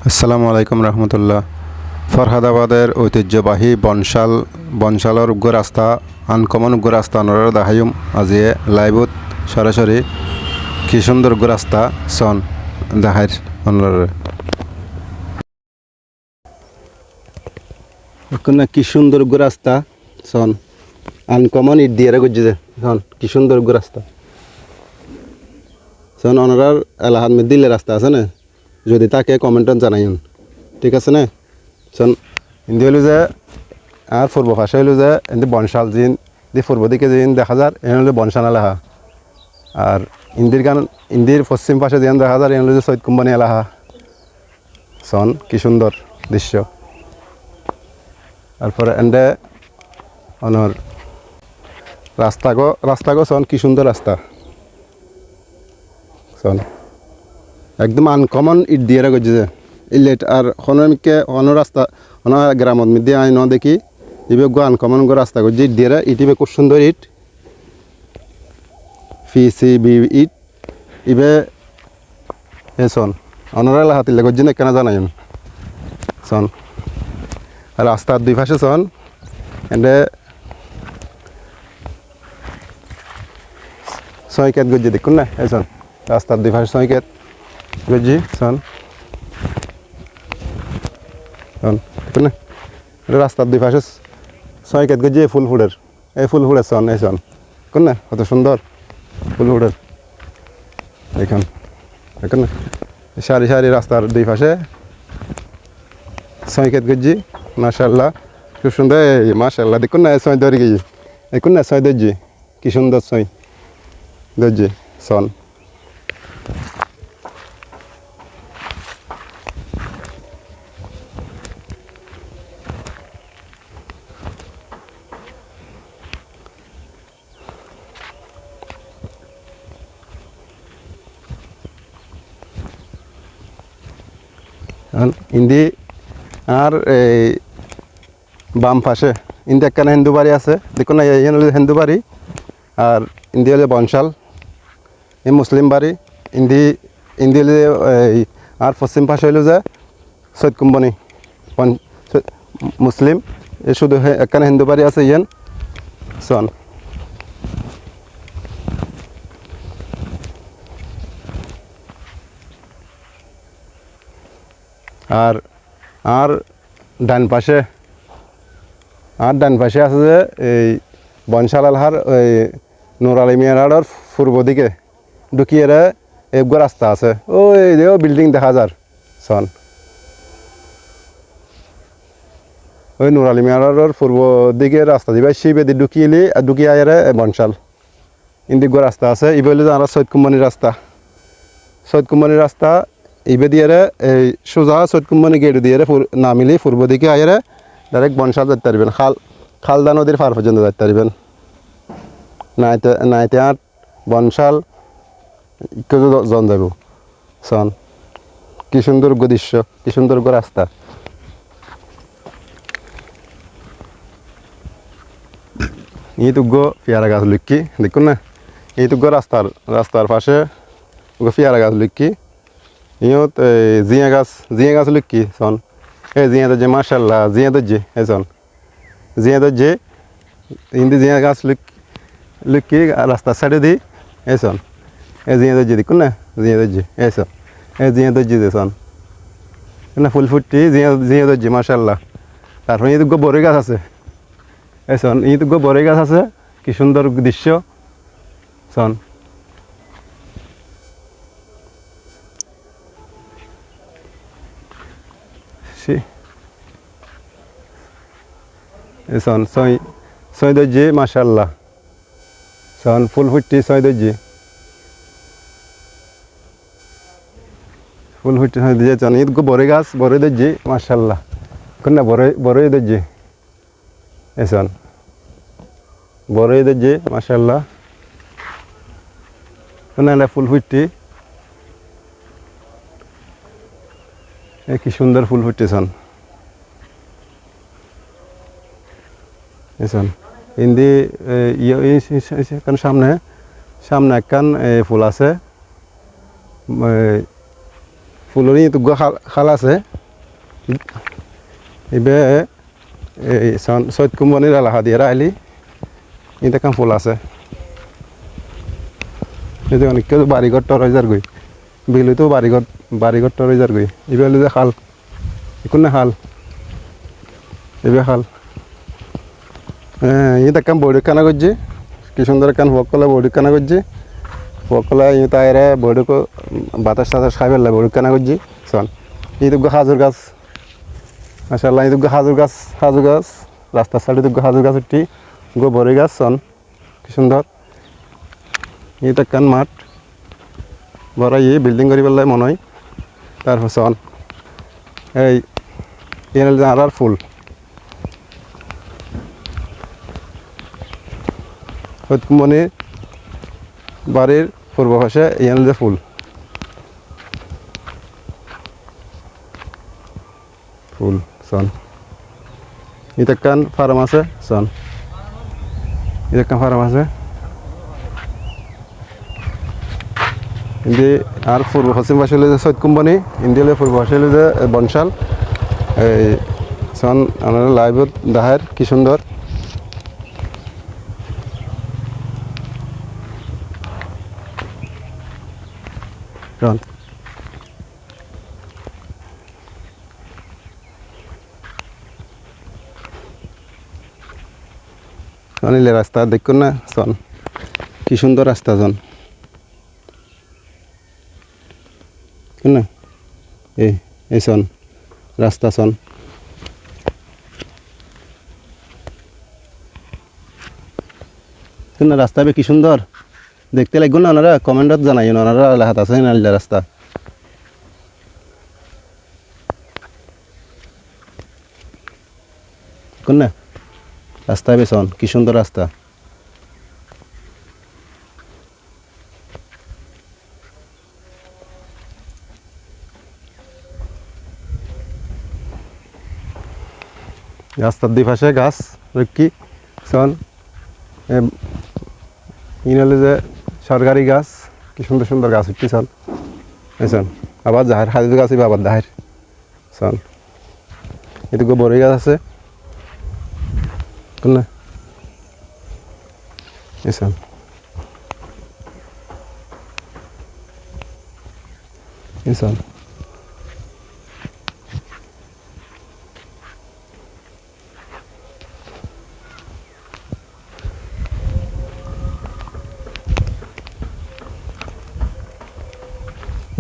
আসসালামু আলাইকুম রহমতুল্লাহ। ফরহাদাবাদের ঐতিহ্যবাহী বনশালৰ উগ্ৰ ৰাস্তা আনকমন উগ্ৰ ৰাস্তা নৰৰ দাহায়ুম আজিয়ে লাইভত সরাসরি কি সুন্দর উগ্র রাস্তা সন দাহাইর অনরে এখন কি সুন্দর উগ্র রাস্তা সন আনকমন ইট দিয়ে গজ্জে সন কি সুন্দর উগ্র রাস্তা সন অনরার এলাহাত মে দিলে রাস্তা আছে না যদি তাকে কমেন্টত জানাইন ঠিক আছে না সন হিন্দি হইল যে আর পূর্ব ভাষা হইল যে এমনি বনশাল জিন দি পূর্ব দিকে জিন দেখা যার এন হলো বনশাল এলাহা আর ইন্দির পশ্চিম পাশে যেন দেখা যায় এন হলো যে সৈয়দ কোম্পানি এলাহা সন কি সুন্দর দৃশ্য তারপরে এন্ডে অনর রাস্তাগো সন কি সুন্দর রাস্তা সন একদম আনকমন ইট দিয়ে গেছে ইলেট আর হনমিকে হন রাস্তা হন গ্রামত মধ্যে আই ন দেখি ইবে গো আনকমন গো রাস্তা গো ইট দিয়ে ইটিবে খুব সুন্দর ইট পিসিবি ইট ইবে এসন অনরা হাতিলে গো জিনে কেন জানাইম সন রাস্তার দুই পাশে সন এন্ডে সৈকেত গজ্জি দেখুন না এসন রাস্তার দুই পাশে সৈকেত গজ্জি সন দেখুন না রাস্তার দুই পাশে সৈকেত গজ্জি ফুল ফুলের সন এই সন দেখুন না কত সুন্দর ফুল ফুলের দেখুন না সারি সারি রাস্তার দুই পাশে সৈকেত গজ্জি মাশাআল্লাহ খুব সুন্দর মাশাআল্লাহ দেখুন না সৈ ধরে গিয়ে দেখুন না সৈ দর্জি কি সুন্দর সৈ দর্জি সন ইন্দি আর এই বাম পাশে ইন্দি একখানে হিন্দু বাড়ি আছে দেখুন না এই হলো হিন্দু বাড়ি আর ইন্দি হলে বনশাল এই মুসলিম বাড়ি ইন্দি হলে এই আর পশ্চিম পাশে হইল যে সৈয়দ কোম্পানি মুসলিম এ শুধু একখানে হিন্দু বাড়ি আছে ইয়েন সন আর ডান পাশে আছে যে এই বনশাল আলহার ওই নুর আলী মিয়ার পূর্ব দিকে ঢুকিয়ে একগো রাস্তা আছে ওই দেও বিল্ডিং দেখা যার সন ওই নুর আলী মিয়ার পূর্ব দিকে রাস্তা দিবা শিবেদি ঢুকিয়ে আয়ারে বনশাল ইন্দিগো রাস্তা আছে ইবে হইলে আর সৈয়দ কোম্পানির রাস্তা ইবে দিয়ে এই সোজা সৈয়দ কোম্পানি গেট দিয়ে নামিলি পূর্ব দিকে আয়ারে ডাইরেক্ট বনশাল যেতে পারবেন খালদা নদীর পার পর্যন্ত যেতে পারবেন নাইতে আর বনশাল কেউ জন যাব সন কি সুন্দর দৃশ্য কি সুন্দর রাস্তা ইতুগো পেয়ারা গাছ লুকি দেখুন না ইতুগো রাস্তার পাশে পেয়ারা গাছ লুকি ইয়ত জিয়া গাছ লুকি সন এই জিয়া দর্জি মাশাআল্লাহ জিয়া দর্জি এই সন জিয়া দর্জি হিন্দি জিয়া গাছ লুকি রাস্তার সাইডে দি এই সন এই জিয়া দর্জি দেখুন না জিয়া দর্জি এই সন এই জিয়া দর্জি দে সন না ফুল ফুটি জিয়া দর্জি মাশাআল্লাহ তারপরে ইতুগো বড়ই গাছ আছে এই সন ইতুগো বড়ই গাছ আছে কি সুন্দর দৃশ্য সন সন সৈ দর্জি মাশাআল্লাহ সন ফুল ফুটি সৈ দর্জি সন ঈদ গো বড়ই গাছ বড়ই দর্জি মাশাআল্লাহ কোন বড়ই দর্জি এসন বড়ই দর্জি মাশাআল্লাহ কোন ফুল ফুটি কি সুন্দর ফুল ফুটেছন এসন হিন্দি সামনে একখান ফুল আছে ফুলনি তুগ্গ খাল আছে এবে এই সৈয়দ কুম্বনির এলাকা দিয়ে আইলি এটা কাম ফুল আছে এই যে অনেক কেউ বাড়িঘর টরাইজার গই বিলুতো বাড়িঘর টরাইজার গই এবে হলো যে খাল এখন না খাল এবে খাল হ্যাঁ এটা কাম বড়ি কানা করছে কি সুন্দর কান বকলা বড়ি কানা করছে বকলা তাইরে বড়িকে বাতাস টাতাস খাই ফেললে বড়ি কানা করছি শোন এই তো খাজুর গাছ মাশাআল্লাহ এই তো খাজুর গাছ রাস্তার সাইডে তো খাজুর গাছ উঠি গো বড়ি গাছ শোন কি সুন্দর এটা কান মাঠ বড় বিল্ডিং করি ফেললে মনে হয় তারপর শোন এই এনে আর ফুল মানে বাড়ির পূর্ব পাশে এনে ফুল ফুল সন এটা কান ফার্ম আছে সন এটা কান ফার্ম আছে ইন্দি আর পূর্ব পশ্চিম পাশে হলো যে সৈয়দ কোম্পানি ইন্ডিয়ালে পূর্ব পাশে হলো যে বনশাল এই সন আমার লাইভত দেখার কি সুন্দর রন অনিলে রাস্তা দেখুন না সন কি সুন্দর রাস্তা জন না এই সন রাস্তা সন না রাস্তা কি সুন্দর দেখতে লাগবে না ওনারা কমেন্টত জানাই ওনারা হাত আছে না রাস্তা কোন না রাস্তা বেসন কি সুন্দর রাস্তা রাস্তার দুই পাশে গাছ রক্ষি শোন ইনালে যে সরকারি গাছ কি সুন্দর সুন্দর গাছ উঠছি শোন শোন আবার জাহের হাজির গাছ আবার দাহের শোন এটুকু বড়ি গাছ আছে না শোন শোন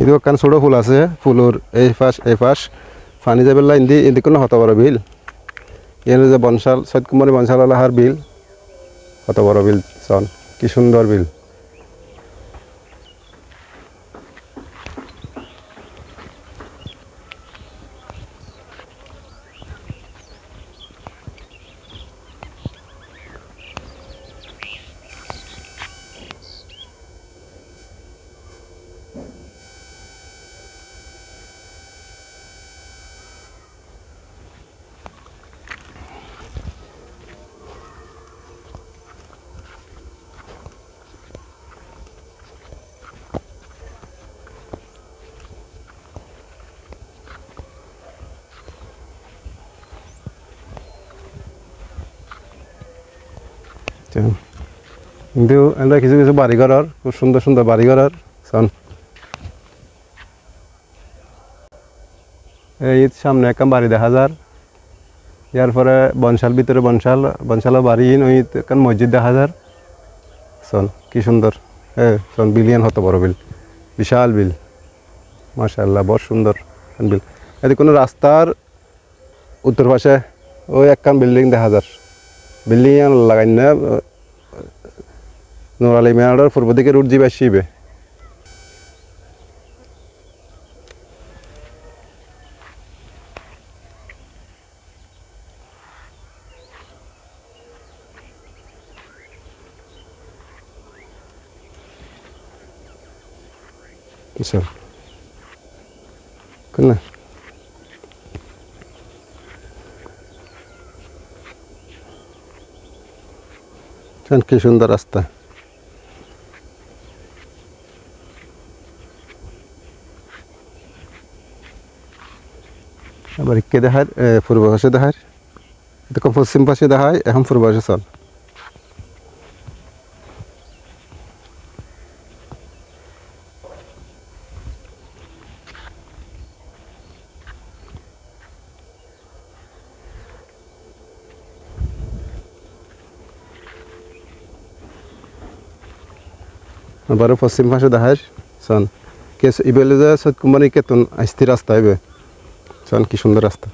ಇದು ಕನ್ ಸುಡೋ ফুল আছে ফুলর এই পাশ পানি যাবেলা ইন্দি কোনো হত বড় বিল এর যে বনশাল সৈয়দ কুমারী বনশাল আলাহার বিল হত বড় বিল সন কি সুন্দর বিল কিন্তু আমরা কিছু কিছু বাড়িঘর খুব সুন্দর সুন্দর বাড়িঘর শোন এই সামনে একটা বাড়ি দেখা যার ইয়ার পরে বনশাল ভিতরে বনশালের বাড়ি ওই একটা মসজিদ দেখা যার শোন কি সুন্দর শোন বিলিয়ন হতো বড় বিল বিশাল বিল মাশাআল্লাহ বড় সুন্দর বিল এতে কোনো রাস্তার উত্তর পাশে ওই একটা বিল্ডিং দেখা যার বিল্ডিং লাগাই না নোরালি মেয়ার পূর্ব দিকে রুট যাবে আসবে স্যার কোন কি সুন্দর রাস্তা আবার ইকে দেখায় পূর্ব পাশে দেখায়, তখন পশ্চিম পাশে দেখায়, এখন পূর্ব পাশে চল। আবারও পশ্চিম পাশে দেখায় চল। ইবেলে যে সৈয়দ কুমারী কেতন আস্তি রাস্তা হইবে চল, কি সুন্দর রাস্তা।